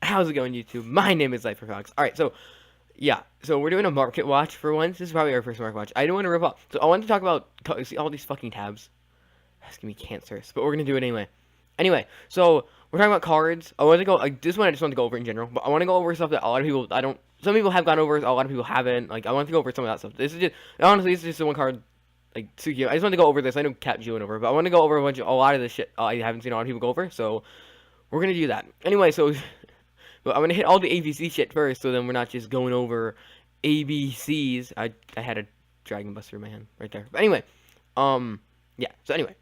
How's it going, YouTube? My name is Fox. Alright, so, yeah. So, we're doing a market watch for once. This is probably our first market watch. I don't want to rip off. So, I wanted to talk about see all these fucking tabs. That's gonna be cancerous, but we're gonna do it anyway. Anyway, so, we're talking about cards. I want to go, like, this one I just want to go over in general, but I want to go over stuff that a lot of people, some people have gone over, a lot of people haven't. Like, I want to go over some of that stuff. This is just, honestly, this is just the one card, like, Yugioh. I just want to go over this. I know Cat Ju went over, but I want to go over a lot of this shit I haven't seen a lot of people go over, so, we're gonna do that. Anyway, so, but I'm gonna hit all the ABC shit first, so then we're not just going over ABCs. I had a Dragon Buster in my hand right there. But anyway, yeah. So anyway,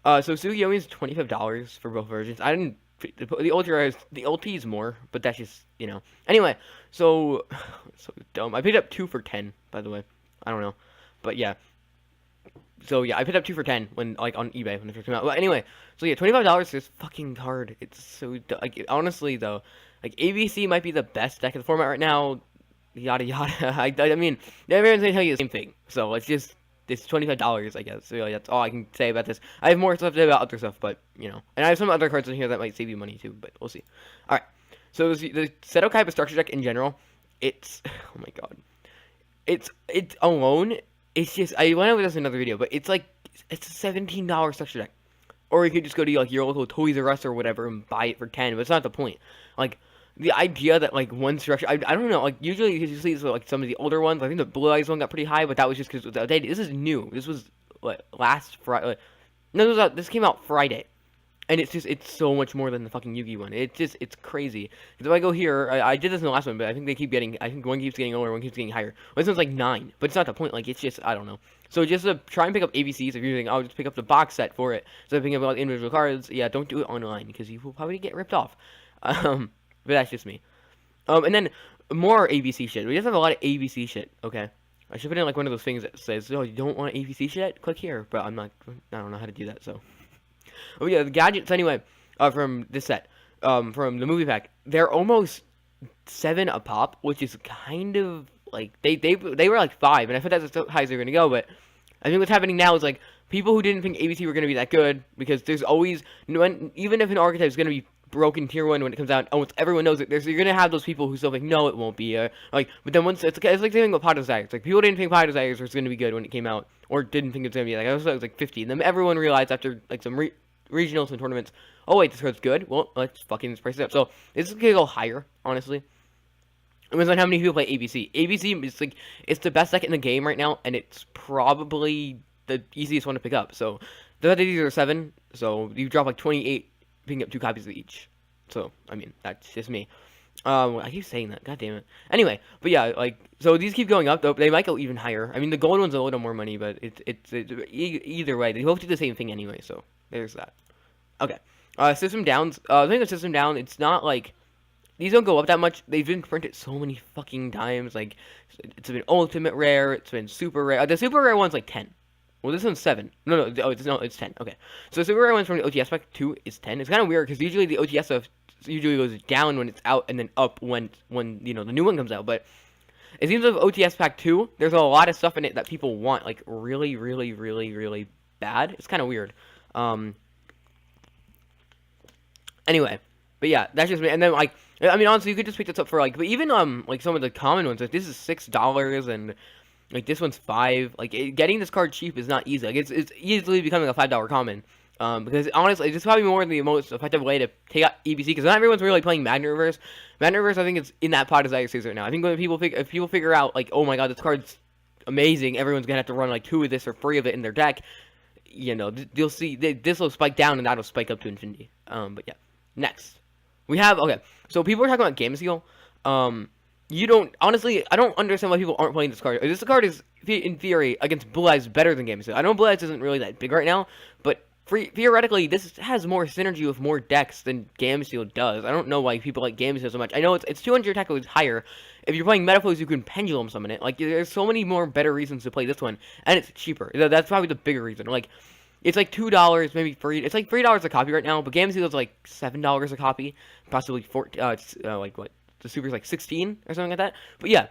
so Yugioh is $25 for both versions. I didn't. The ulti is more, but that's just Anyway, so dumb. I picked up 2 for 10. By the way, I don't know, but yeah. So yeah, I picked up 2 for 10 when on eBay when it first came out. But anyway, so yeah, $25 for this fucking card. It's so like honestly though. Like, ABC might be the best deck in the format right now, yada yada. I mean, everyone's gonna tell you the same thing. So, it's $25, I guess. So, really, that's all I can say about this. I have more stuff to say about other stuff, but, And I have some other cards in here that might save you money, too, but we'll see. Alright, so the Seto Kaiba structure deck in general, it's, oh my god. It's alone, it's just, I went over this in another video, but it's a $17 structure deck. Or you could just go to, your local Toys R Us or whatever and buy it for 10, but it's not the point. Like, the idea that, one structure, I don't know, usually you see this with, some of the older ones. I think the Blue Eyes one got pretty high, but that was just because it was outdated. This is new. This was, last Friday. No, this came out Friday. And it's so much more than the fucking Yugi one. It's crazy. Because if I go here, I did this in the last one, but I think I think one keeps getting lower, one keeps getting higher. Well, this one's 9, but it's not the point. It's just, I don't know. So just to try and pick up ABCs, if you're thinking, I'll just pick up the box set for it. So picking up all the individual cards, yeah, don't do it online, because you will probably get ripped off. But that's just me. And then more ABC shit. We just have a lot of ABC shit, okay? I should put in, one of those things that says, oh, you don't want ABC shit? Click here. But I don't know how to do that, so. Oh, yeah, the gadgets, anyway, from this set, from the movie pack, they're almost 7 a pop, which is kind of, they were, 5, and I thought that's as high as they're going to go, but I think what's happening now is, people who didn't think ABC were going to be that good, because there's always, even if an archetype is going to be broken tier 1 when it comes out, almost everyone knows it, you're going to have those people who still think, no, it won't be, but then once, it's like the same thing with Pot Desires, people didn't think Pot Desires was going to be good when it came out, or didn't think it was going to be, I was 50, and then everyone realized after, some regionals and tournaments, oh wait, this card's good, well, let's fucking price it up, so, this is going to go higher, honestly. It depends on how many people play ABC. ABC is, it's the best deck in the game right now, and it's probably the easiest one to pick up, so, the fact that these are 7, so, you drop, 28, picking up 2 copies of each. So, I mean, that's just me. I keep saying that. God damn it. Anyway, but yeah, so these keep going up, though. They might go even higher. I mean, the gold one's a little more money, but either way, they both do the same thing anyway, so there's that. Okay. System downs. I think the system down, it's not these don't go up that much. They've been printed so many fucking times. It's been ultimate rare, it's been super rare. The super rare one's 10. Well, this one's 7. No, it's 10. Okay. So, super rare ones from the OTS pack 2 is 10. It's kind of weird, because usually the OTS stuff usually goes down when it's out, and then up when the new one comes out. But it seems like OTS pack 2, there's a lot of stuff in it that people want, really, really, really, really bad. It's kind of weird. Anyway. But yeah, that's just me. And then, I mean, honestly, you could just pick this up for, but even, some of the common ones, this is $6, and this one's 5. Getting this card cheap is not easy. It's easily becoming a $5 common. Because honestly, this is probably more the most effective way to take out EBC. Because not everyone's really playing Magnet Reverse. Magnet Reverse, I think, it's in that Pot Desire stage right now. I think when if people figure out, oh my god, this card's amazing, everyone's gonna have to run 2 of this or 3 of it in their deck. You'll see this will spike down and that'll spike up to infinity. But yeah, next we have So people are talking about Game Seal. Honestly, I don't understand why people aren't playing this card. This card is, in theory, against Blue Eyes better than Game Seal. I know Blue Eyes isn't really that big right now, but theoretically, this has more synergy with more decks than Game Seal does. I don't know why people like Game Seal so much. I know it's 200 attack, it's higher. If you're playing Metaflows, you can Pendulum Summon it. There's so many more better reasons to play this one, and it's cheaper. That's probably the bigger reason. It's $2, maybe $3. It's $3 a copy right now, but Game Seal is $7 a copy, possibly what? The Super's 16 or something like that. But yeah,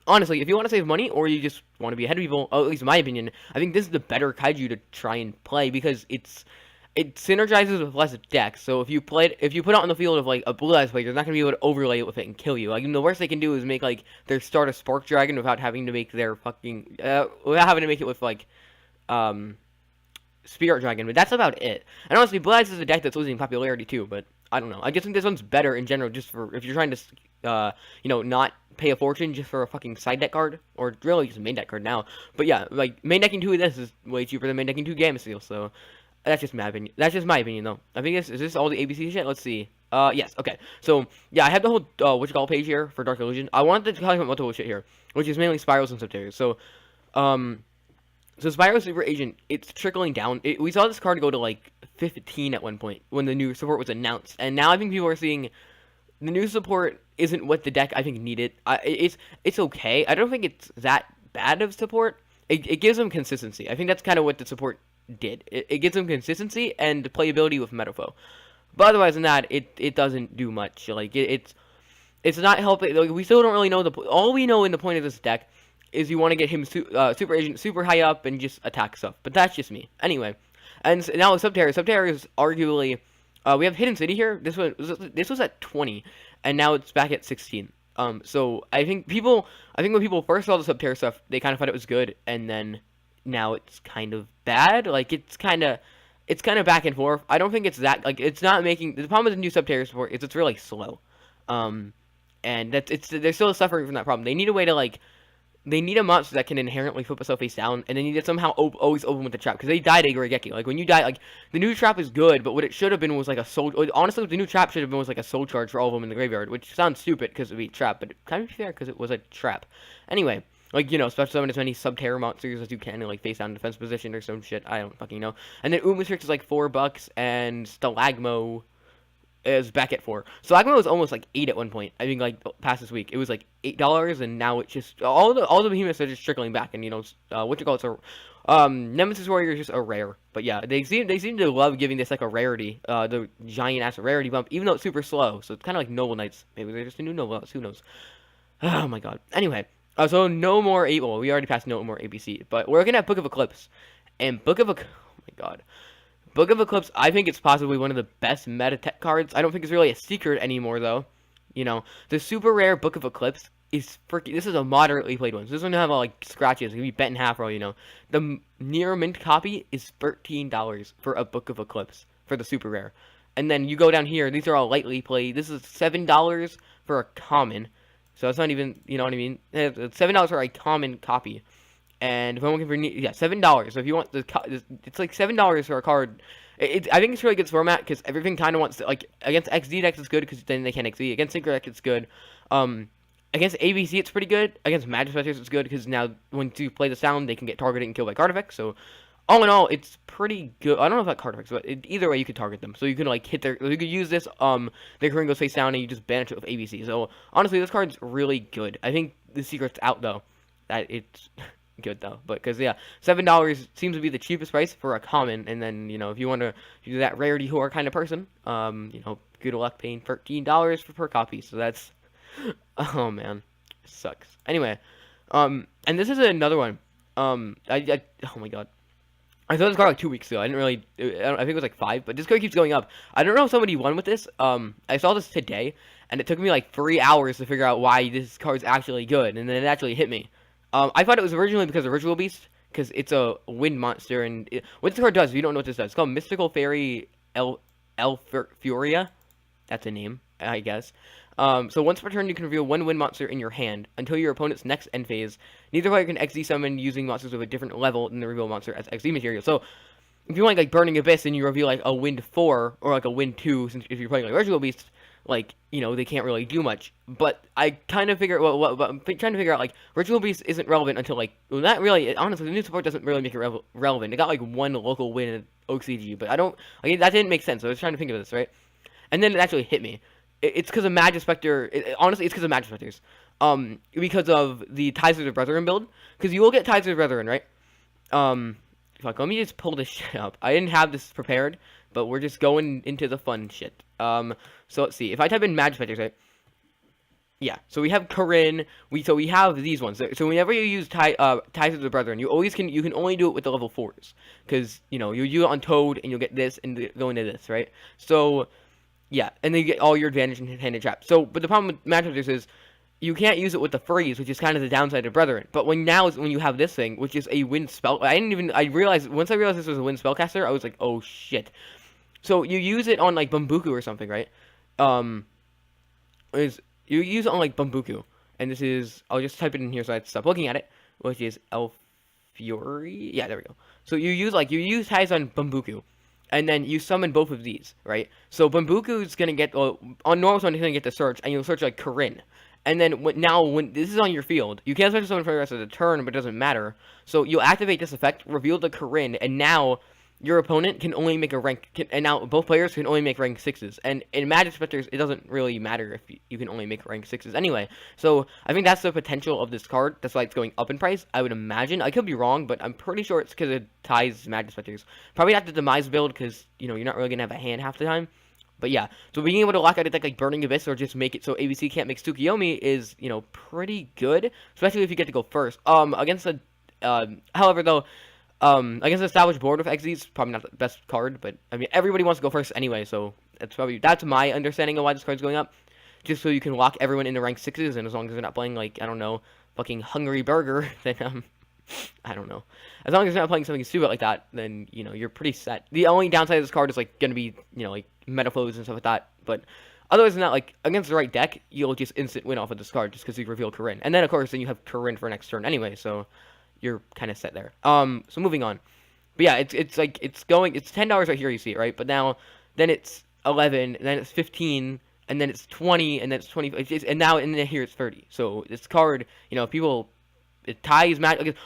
honestly, if you want to save money or you just want to be ahead of people, at least in my opinion, I think this is the better kaiju to try and play because it's it synergizes with less decks. So if you put it on the field of like a Blue Eyes player, they're not gonna be able to overlay it with it and kill you. Like the worst they can do is make like their start a Spark Dragon without having to make their fucking without having to make it with like um Spirit Dragon, but that's about it. And honestly, Blue Eyes is a deck that's losing popularity too, but I don't know. I just think this one's better in general, just for if you're trying to, not pay a fortune just for a fucking side deck card, or really just a main deck card now. But yeah, like main decking 2 of this is way cheaper than main decking 2 Gamma Steel, so that's just my opinion. That's just my opinion, though. I think is this all the ABC shit? Let's see. Yes, okay. So, yeah, I have the whole, what you call page here for Dark Illusion. I wanted to talk about multiple shit here, which is mainly Spirals and Subterraneans. So Spyro Super Agent, it's trickling down. We saw this card go to like 15 at one point when the new support was announced, and now I think people are seeing the new support isn't what the deck I think needed. It's okay. I don't think it's that bad of support. It gives them consistency. I think that's kind of what the support did. It gives them consistency and playability with Metafo. But otherwise than that, it doesn't do much. Like it's not helping. Like, we still don't really know all we know in the point of this deck is you want to get him Super Agent super high up and just attack stuff. But that's just me. Anyway, and so now with Subterra is arguably we have Hidden City here. This was at 20, and now it's back at 16. So I think when people first saw the Subterra stuff, they kind of thought it was good, and then now it's kind of bad. Like it's kind of back and forth. I don't think it's that like it's not making the problem with the new Subterra support is it's really slow. And they're still suffering from that problem. They need a way to they need a monster that can inherently flip itself face down, and they need to somehow always open with the trap, because they died to Gorigeki. Like, when you die, the new trap is good, but what it should have been was, a soul... Honestly, the new trap should have been was, a soul charge for all of them in the graveyard, which sounds stupid, because it would be trap, but it kind of fair, because it was a trap. Anyway, special summon as many Subterra monsters as you can in, face down defense position or some shit, I don't fucking know. And then Umatrix is, $4, and Stalagmo is back at 4. So Stalagmo was almost 8 at one point. I think past this week it was $8, and now it's just all the behemoths are just trickling back. And it's a Nemesis Warrior is just a rare. But yeah, they seem to love giving this a rarity, the giant ass rarity bump, even though it's super slow. So it's kind of like Noble Knights. Maybe they're just a new Noble Knights. Who knows? Oh my god. Anyway, so no more we already passed no more ABC, but we're looking at Book of Eclipse, and oh my god. Book of Eclipse, I think it's possibly one of the best meta tech cards. I don't think it's really a secret anymore, though. The super rare Book of Eclipse is freaking... This is a moderately played one. So this one doesn't have, scratches. It can be bent in half for all you know. The near mint copy is $13 for a Book of Eclipse for the super rare. And then you go down here. These are all lightly played. This is $7 for a common. So it's not even... You know what I mean? It's $7 for a common copy. And if I'm looking for $7. So if you want it's $7 for a card. I think it's really good format because everything kind of wants to against XD decks it's good because then they can XD. Against Synchro deck it's good. Against ABC it's pretty good. Against Majespecters it's good because now when you play the sound they can get targeted and killed by card effects. So all in all it's pretty good. I don't know about card effects, but either way you could target them. So you can hit you could use this their current goes face down and you just banish it with ABC. So honestly this card's really good. I think the secret's out though that it's good though, but because $7 seems to be the cheapest price for a common, and then if you want to do that rarity whore kind of person, good luck paying $13 per copy. So that's oh man, it sucks. Anyway, and this is another one. Oh my god, I saw this card 2 weeks ago. I think it was 5, but this card keeps going up. I don't know if somebody won with this. I saw this today, and it took me 3 hours to figure out why this card's actually good, and then it actually hit me. I thought it was originally because of Ritual Beast, because it's a wind monster, and what this card does, if you don't know what this does, it's called Mystical Fairy Furia. That's a name, I guess. So once per turn, you can reveal one wind monster in your hand until your opponent's next end phase. Neither player can XD summon using monsters of a different level than the reveal monster as XD material. So if you want Burning Abyss and you reveal a wind 4 or a wind 2, since if you're playing Ritual Beast, they can't really do much. But I kind of figure, I'm trying to figure out, Ritual Beast isn't relevant until, not really, honestly, the new support doesn't really make it relevant. It got, one local win in OCG, but I don't, that didn't make sense, so I was trying to think of this, right? And then it actually hit me. It's because of Majespecter, honestly, it's because of Majespecters. Because of the Ties of the Brethren build, because you will get Ties of the Brethren, right? Fuck, let me just pull this shit up. I didn't have this prepared, but we're just going into the fun shit. So let's see. If I type in Majespecters, right? Yeah, so we have Corinne. We have these ones. So whenever you use ties of the brethren, you can only do it with the level 4s, because you do it on Toad and you'll get this and go into this, right? So yeah, and then you get all your advantage in handed trap. So, but the problem with Matchhunters is you can't use it with the freeze, which is kind of the downside of Brethren. But when you have this thing, which is a wind spell, I realized once I realized this was a wind spellcaster, I was like, oh shit. So you use it on like Bambuku or something, right? Um, is you use it on like Bambuku, and this is I'll just type it in here so I stop looking at it, which is Elf Fury. Yeah, there we go. So you use ties on Bambuku, and then you summon both of these, right? So Bambuku's gonna get on normal summon, he's gonna get the search, and you'll search like Corinne. And then when this is on your field, you can't search someone for the rest of the turn, but it doesn't matter. So you'll activate this effect, reveal the Corinne, and now your opponent can only make a and now both players can only make rank 6s. And in Majespecters, it doesn't really matter if you can only make rank 6s anyway. So I think that's the potential of this card. That's why it's going up in price, I would imagine. I could be wrong, but I'm pretty sure it's because it ties Majespecters. Probably not the Demise build, because, you're not really going to have a hand half the time. But yeah, so being able to lock out a deck like Burning Abyss or just make it so ABC can't make Tsukiyomi is, pretty good, especially if you get to go first. Against the, however though, against the established board with Xyzs, probably not the best card, but I mean everybody wants to go first anyway, so that's my understanding of why this card's going up, just so you can lock everyone into rank 6s, and as long as they're not playing like I don't know, fucking Hungry Burger, then I don't know. As long as you're not playing something stupid like that, then, you're pretty set. The only downside of this card is, like, going to be, like, meta flows and stuff like that. But otherwise than that, like, against the right deck, you'll just instant win off of this card just because you reveal Corinne. And then, of course, then you have Corinne for next turn anyway, so you're kind of set there. So moving on. But yeah, it's $10 right here, you see it, right? But now, then it's 11, and then it's 15, and then it's 20, and then it's 20, and now, and then here it's 30. So this card, people... It ties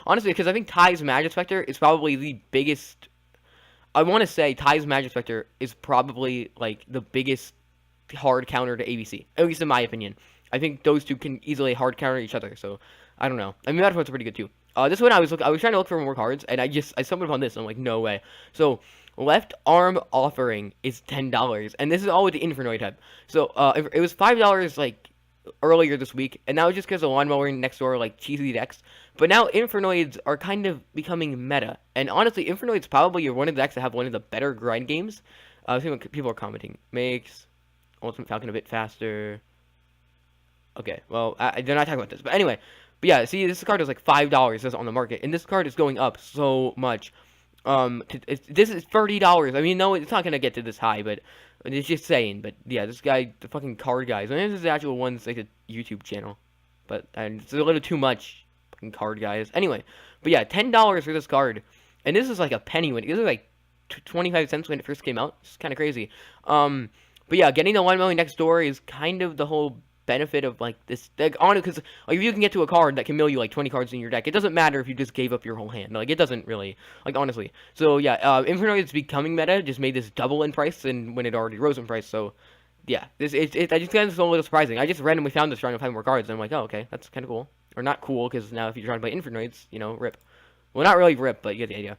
honestly, because I think ties Majespecter is probably the biggest. I want to say ties Majespecter is probably like the biggest hard counter to ABC, at least in my opinion. I think those two can easily hard counter each other. So I don't know. I mean, Metaphor's pretty good too. This one I was trying to look for more cards, and I stumbled upon this. And I'm like, no way. So left arm offering is $10, and this is all with the Infernoid type. So it was $5 like earlier this week, and that was just because the lawnmower next door like cheesy decks. But now Infernoids are kind of becoming meta, and honestly, Infernoids probably are one of the decks that have one of the better grind games. See what people are commenting. Makes Ultimate Falcon a bit faster. Okay, well, they're not talking about this, but anyway. But yeah, see, this card is like $5 on the market, and this card is going up so much. This is $30. I mean, no, it's not gonna get to this high, but it's just saying. But yeah, this guy, the fucking card guys. I mean, this is the actual one's like a YouTube channel, but it's a little too much. Fucking card guys. Anyway, but yeah, $10 for this card, and this is like a penny when this is like 25 cents when it first came out. It's kind of crazy. But yeah, getting the 1 million next door is kind of the whole benefit of like this deck on it, because like if you can get to a card that can mill you like 20 cards in your deck, it doesn't matter if you just gave up your whole hand. Like it doesn't really, like, honestly. So yeah, Infernoid is becoming meta, just made this double in price and when it already rose in price. So yeah, I just found this a little surprising. I just randomly found this trying to find more cards, and I'm like, oh, okay, that's kind of cool. Or not cool, because now if you're trying to play Infernoids, rip. Well, not really rip, but you get the idea.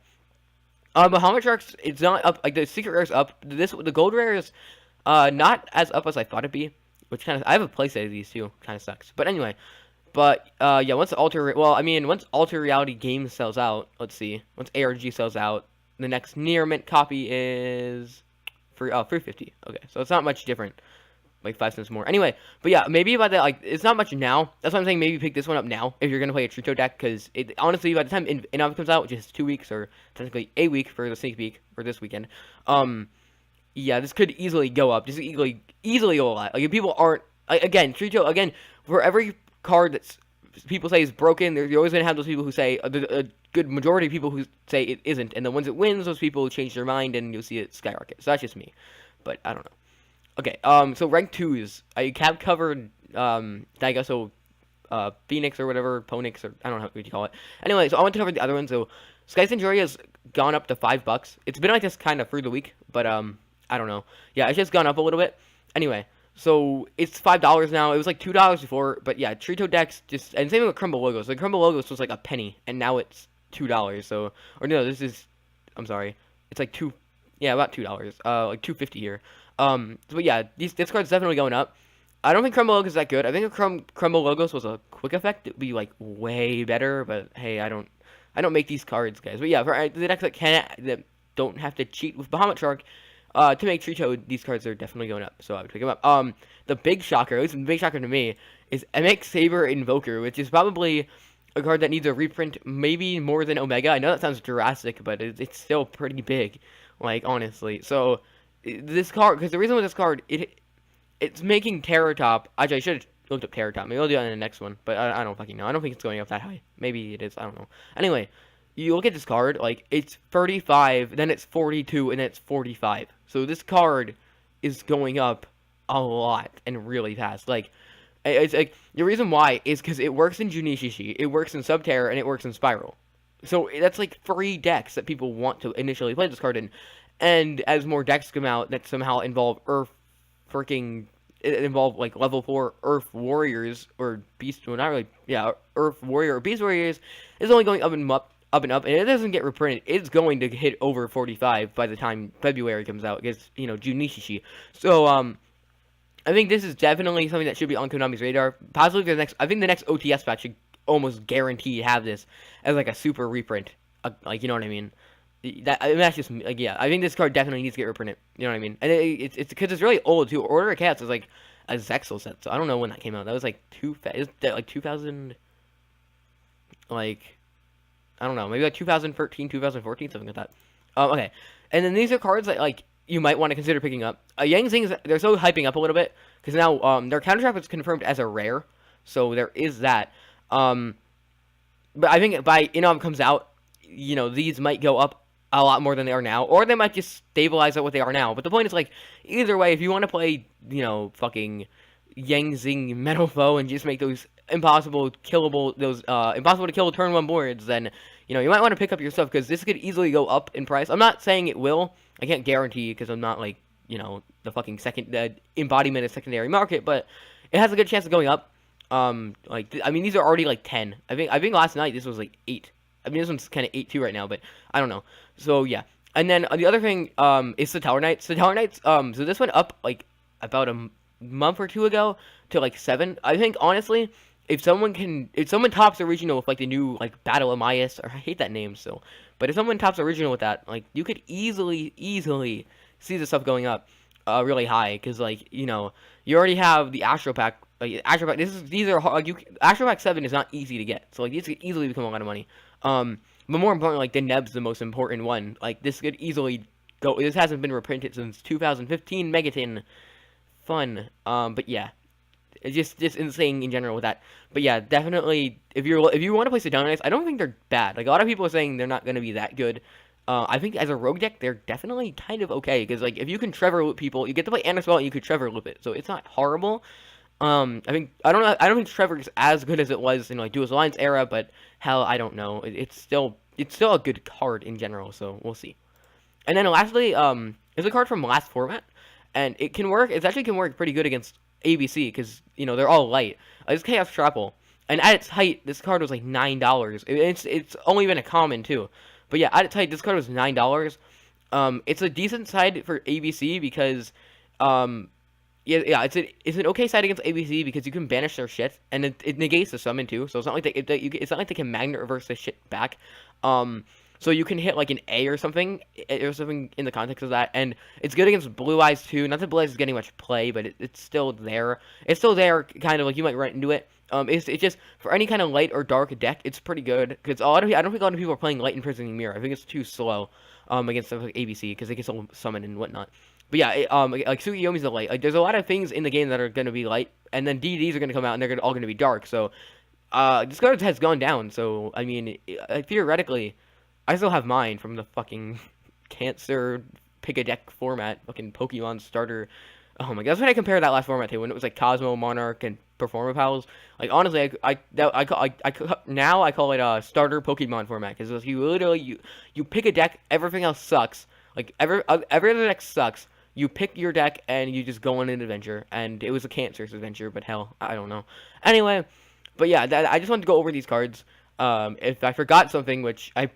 Bahamut Sharks, it's not up. Like the secret rare is up. The gold rare is not as up as I thought it'd be. Which kind of, I have a playset of these too. Kind of sucks. But anyway, yeah, once Alter Reality Games sells out, let's see. Once ARG sells out, the next near mint copy is for 350. Okay, so it's not much different. Like 5 cents more. Anyway, but yeah, maybe by the it's not much now. That's why I'm saying maybe pick this one up now if you're gonna play a Trito deck, because honestly, by the time Inov comes out, which is 2 weeks or technically a week for the sneak peek for this weekend, yeah, this could easily go up. Just easily go a lot. Like if people aren't Trito again, for every card that people say is broken, you're always gonna have those people who say a good majority of people who say it isn't, and the ones that wins, those people change their mind, and you'll see it skyrocket. So that's just me, but I don't know. Okay, so rank 2s. I have covered, Daigaso, Phoenix or whatever, Ponix, or I don't know what you call it. Anyway, so I want to cover the other ones. So Sky Centuria has gone up to $5. It's been like this kind of through the week, but I don't know. Yeah, it's just gone up a little bit. Anyway, so it's $5 now. It was like $2 before, but yeah, Trito decks just, and same with Crumble Logos. The Crumble Logos was like a penny, and now it's $2. So, or no, I'm sorry, it's like about $2. Like $2.50 here. But yeah, this card's definitely going up. I don't think Crumble Logos is that good. I think if Crumble Logos was a quick effect, it'd be like way better. But hey, I don't make these cards, guys. But yeah, for the decks that don't have to cheat with Bahamut Shark, to make Tree Toad, these cards are definitely going up. So I would pick them up. The big shocker, at least the big shocker to me, is MX Saber Invoker, which is probably a card that needs a reprint, maybe more than Omega. I know that sounds drastic, but it's still pretty big, like honestly. So this card, because the reason with this card, it's making Terror Top. Actually, I should have looked up Terror Top. Maybe I'll do that in the next one, but I don't fucking know. I don't think it's going up that high. Maybe it is. I don't know. Anyway, you look at this card, like it's 35, then it's 42, and then it's 45. So this card is going up a lot and really fast. Like it's like the reason why is because it works in Junishishi, it works in Subterra, and it works in Spiral. So that's like 3 decks that people want to initially play this card in. And as more decks come out that somehow involve involve like level 4 Earth Warriors or Beast, well not really, yeah, Earth Warrior or Beast Warriors is only going up and up, and it doesn't get reprinted. It's going to hit over 45 by the time February comes out. It's Junishishi. So I think this is definitely something that should be on Konami's radar. Possibly I think the next OTS patch should almost guarantee have this as like a super reprint. Like, you know what I mean? That's just like, yeah. I think this card definitely needs to get reprinted. You know what I mean? And it's because it's really old too. Order of Chaos is like a Zexal set, so I don't know when that came out. That was like 2000, like I don't know, maybe like 2013, 2014, something like that. Okay. And then these are cards that like you might want to consider picking up. Yang Zing, they're so hyping up a little bit because now their counter trap is confirmed as a rare, so there is that. But I think by Inom comes out, these might go up a lot more than they are now, or they might just stabilize at what they are now. But the point is, like, either way, if you want to play, fucking Yang Zing Metal Foe and just make those impossible to kill turn 1 boards, then, you might want to pick up your stuff, because this could easily go up in price. I'm not saying it will. I can't guarantee, because I'm not, like, the fucking embodiment of secondary market, but it has a good chance of going up. I mean, these are already, like, 10. I think last night this was, like, 8. I mean, this one's kind of 8-2 right now, but I don't know. So, yeah. And then the other thing is the Tower Knights. The Tower Knights, so this went up, like, about a month or 2 ago to, like, 7. I think, honestly, if someone tops original with, like, the new, like, Battle of Mayas, or I hate that name still, but if someone tops original with that, like, you could easily see this stuff going up really high, because, like, you already have the Astro Pack. Like, Astro Pack, Astro Pack 7 is not easy to get, so, like, these could easily become a lot of money. But more importantly, like, the Neb's the most important one. Like, this could easily go. This hasn't been reprinted since 2015. Megaton, fun. But yeah, it's just insane in general with that. But yeah, definitely, if you want to play Sedona Knights, I don't think they're bad. Like, a lot of people are saying they're not going to be that good. I think as a rogue deck, they're definitely kind of okay, because, like, if you can Trevor Loop people, you get to play Anna and you could Trevor Loop it, so it's not horrible. I don't think Trevor's as good as it was in, like, Duelist Alliance era, but hell, I don't know. It's still a good card in general, so we'll see. And then lastly, is a card from last format, and it can work. It actually can work pretty good against ABC, because they're all light. It's Chaos Trapple, and at its height, this card was like $9. It's only been a common too, but yeah, at its height, this card was $9. It's a decent side for ABC because yeah, it's an okay side against ABC because you can banish their shit, and it negates the summon too. So it's not like it's not like they can magnet reverse the shit back. So you can hit like an A or something in the context of that, and it's good against Blue Eyes too. Not that Blue Eyes is getting much play, but it's still there. It's still there, kind of like you might run into it. It's just for any kind of light or dark deck, it's pretty good because I don't think a lot of people are playing Light Imprisoning Mirror. I think it's too slow against stuff like ABC because they can still summon and whatnot. But yeah, like Tsukiyomi's the light. Like, there's a lot of things in the game that are going to be light, and then DDs are going to come out, and they're all going to be dark. So, this card has gone down. So, I mean, theoretically, I still have mine from the fucking Cancer pick-a-deck format, fucking Pokemon starter. Oh my god, that's what I compare that last format to, when it was like Cosmo, Monarch, and Performer Pals. Like, honestly, now I call it starter Pokemon format, because you literally, you pick a deck, everything else sucks. Like, every other deck sucks. You pick your deck, and you just go on an adventure. And it was a Cancer's adventure, but hell, I don't know. Anyway, but yeah, I just wanted to go over these cards. If I forgot something, which I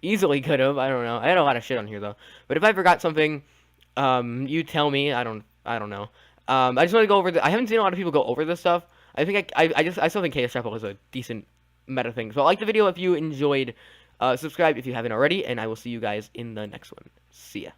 easily could have, I don't know. I had a lot of shit on here, though. But if I forgot something, you tell me. I don't know. I just want to go over I haven't seen a lot of people go over this stuff. I think I still think Chaos Chapel is a decent meta thing. So like the video if you enjoyed. Subscribe if you haven't already, and I will see you guys in the next one. See ya.